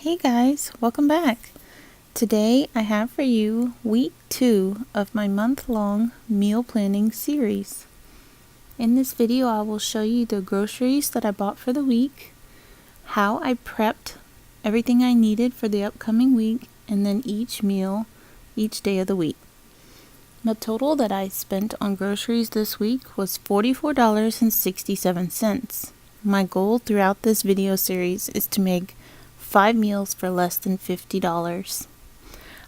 Hey guys, welcome back. Today I have for you week 2 of my month-long meal planning series. In this video I will show you the groceries that I bought for the week, how I prepped everything I needed for the upcoming week, and then each meal each day of the week. The total that I spent on groceries this week was $44.67. My goal throughout this video series is to make 5 meals for less than $50.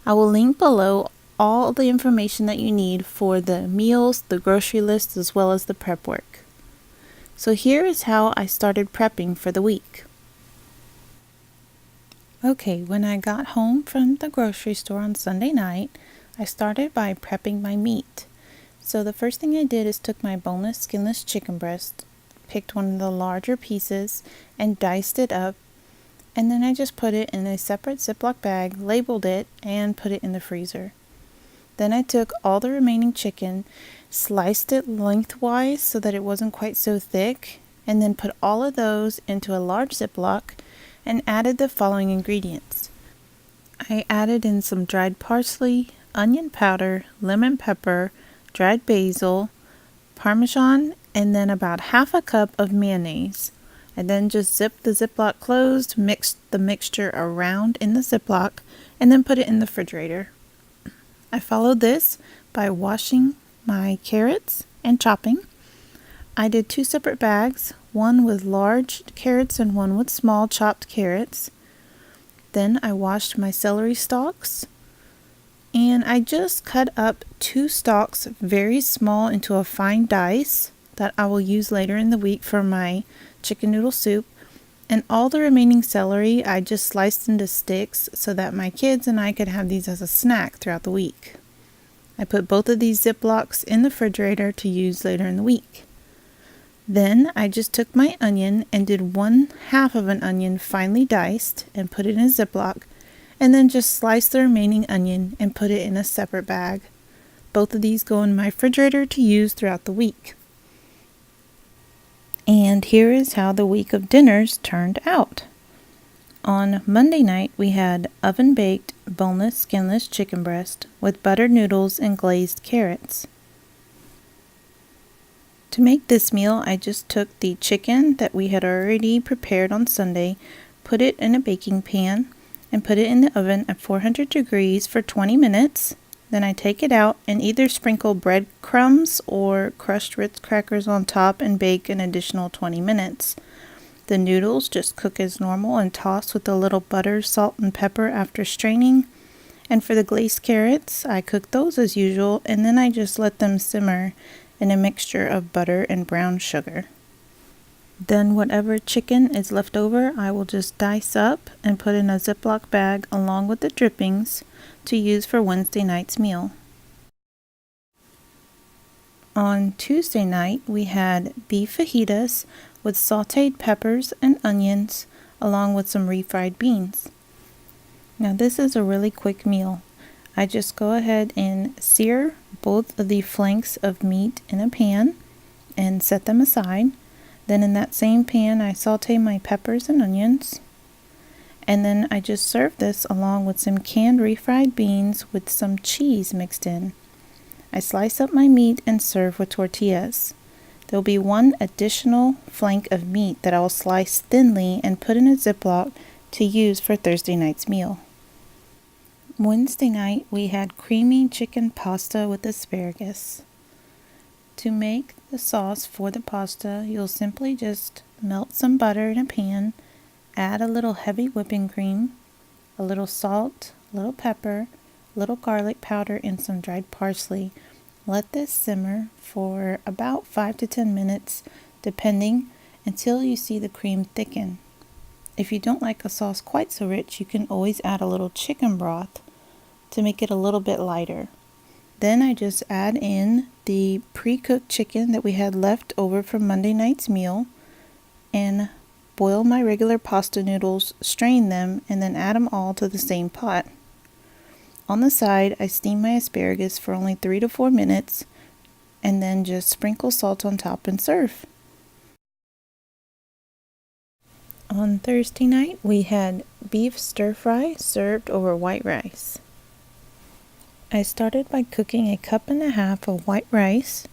I will link below all the information that you need for the meals, the grocery list, as well as the prep work. So here is how I started prepping for the week. Okay, when I got home from the grocery store on Sunday night, I started by prepping my meat. So the first thing I did is took my boneless, skinless chicken breast, picked one of the larger pieces, and diced it up. And then I just put it in a separate Ziploc bag, labeled it, and put it in the freezer. Then I took all the remaining chicken, sliced it lengthwise so that it wasn't quite so thick, and then put all of those into a large Ziploc and added the following ingredients. I added in some dried parsley, onion powder, lemon pepper, dried basil, Parmesan, and then about half a cup of mayonnaise. I then just zipped the Ziploc closed, mixed the mixture around in the Ziploc, and then put it in the refrigerator. I followed this by washing my carrots and chopping. I did 2 separate bags, one with large carrots and one with small chopped carrots. Then I washed my celery stalks, and I just cut up 2 stalks very small into a fine dice that I will use later in the week for my chicken noodle soup. And all the remaining celery I just sliced into sticks so that my kids and I could have these as a snack throughout the week. I put both of these Ziplocs in the refrigerator to use later in the week. Then I just took my onion and did 1/2 of an onion finely diced and put it in a Ziploc, and then just sliced the remaining onion and put it in a separate bag. Both of these go in my refrigerator to use throughout the week. And here is how the week of dinners turned out. On Monday night we had oven-baked, boneless, skinless chicken breast with buttered noodles and glazed carrots. To make this meal, I just took the chicken that we had already prepared on Sunday, put it in a baking pan, and put it in the oven at 400 degrees for 20 minutes. Then I take it out and either sprinkle breadcrumbs or crushed Ritz crackers on top and bake an additional 20 minutes. The noodles just cook as normal and toss with a little butter, salt, and pepper after straining. And for the glazed carrots, I cook those as usual, and then I just let them simmer in a mixture of butter and brown sugar. Then whatever chicken is left over, I will just dice up and put in a Ziploc bag along with the drippings to use for Wednesday night's meal. On Tuesday night, we had beef fajitas with sauteed peppers and onions along with some refried beans. Now this is a really quick meal. I just go ahead and sear both of the flanks of meat in a pan and set them aside. Then in that same pan I saute my peppers and onions, and then I just serve this along with some canned refried beans with some cheese mixed in. I slice up my meat and serve with tortillas. There will be one additional flank of meat that I will slice thinly and put in a Ziploc to use for Thursday night's meal. Wednesday night we had creamy chicken pasta with asparagus. To make the sauce for the pasta, you'll simply just melt some butter in a pan, add a little heavy whipping cream, a little salt, a little pepper, a little garlic powder, and some dried parsley. Let this simmer for about 5 to 10 minutes, depending, until you see the cream thicken. If you don't like a sauce quite so rich, you can always add a little chicken broth to make it a little bit lighter. Then I just add in the pre-cooked chicken that we had left over from Monday night's meal and boil my regular pasta noodles, strain them, and then add them all to the same pot. On the side, I steam my asparagus for only 3 to 4 minutes and then just sprinkle salt on top and serve. On Thursday night, we had beef stir-fry served over white rice. I started by cooking a cup and a half of white rice.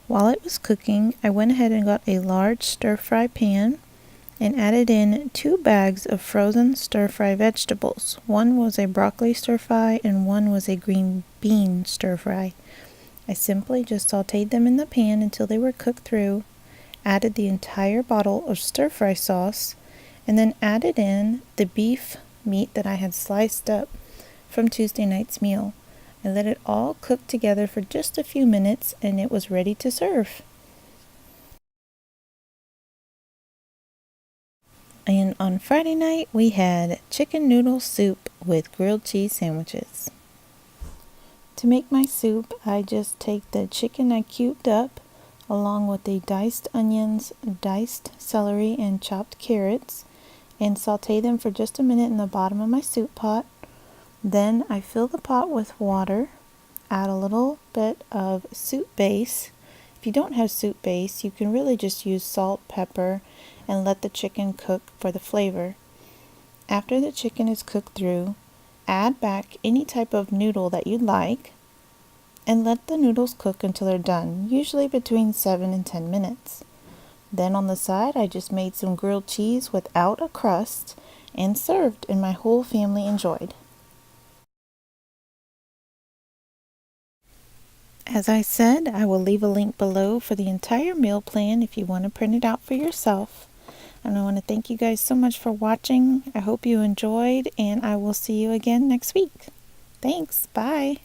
While it was cooking, I went ahead and got a large stir-fry pan and added in 2 bags of frozen stir-fry vegetables. One was a broccoli stir-fry and one was a green bean stir-fry. I simply just sauteed them in the pan until they were cooked through, added the entire bottle of stir-fry sauce, and then added in the beef meat that I had sliced up from Tuesday night's meal. I let it all cook together for just a few minutes and it was ready to serve. And on Friday night, we had chicken noodle soup with grilled cheese sandwiches. To make my soup, I just take the chicken I cubed up, along with the diced onions, diced celery, and chopped carrots, and saute them for just a minute in the bottom of my soup pot. Then I fill the pot with water, add a little bit of soup base. If you don't have soup base, you can really just use salt, pepper, and let the chicken cook for the flavor. After the chicken is cooked through, add back any type of noodle that you'd like and let the noodles cook until they're done, usually between 7 and 10 minutes. Then on the side, I just made some grilled cheese without a crust and served, and my whole family enjoyed. As I said, I will leave a link below for the entire meal plan if you want to print it out for yourself. And I want to thank you guys so much for watching. I hope you enjoyed, and I will see you again next week. Thanks. Bye.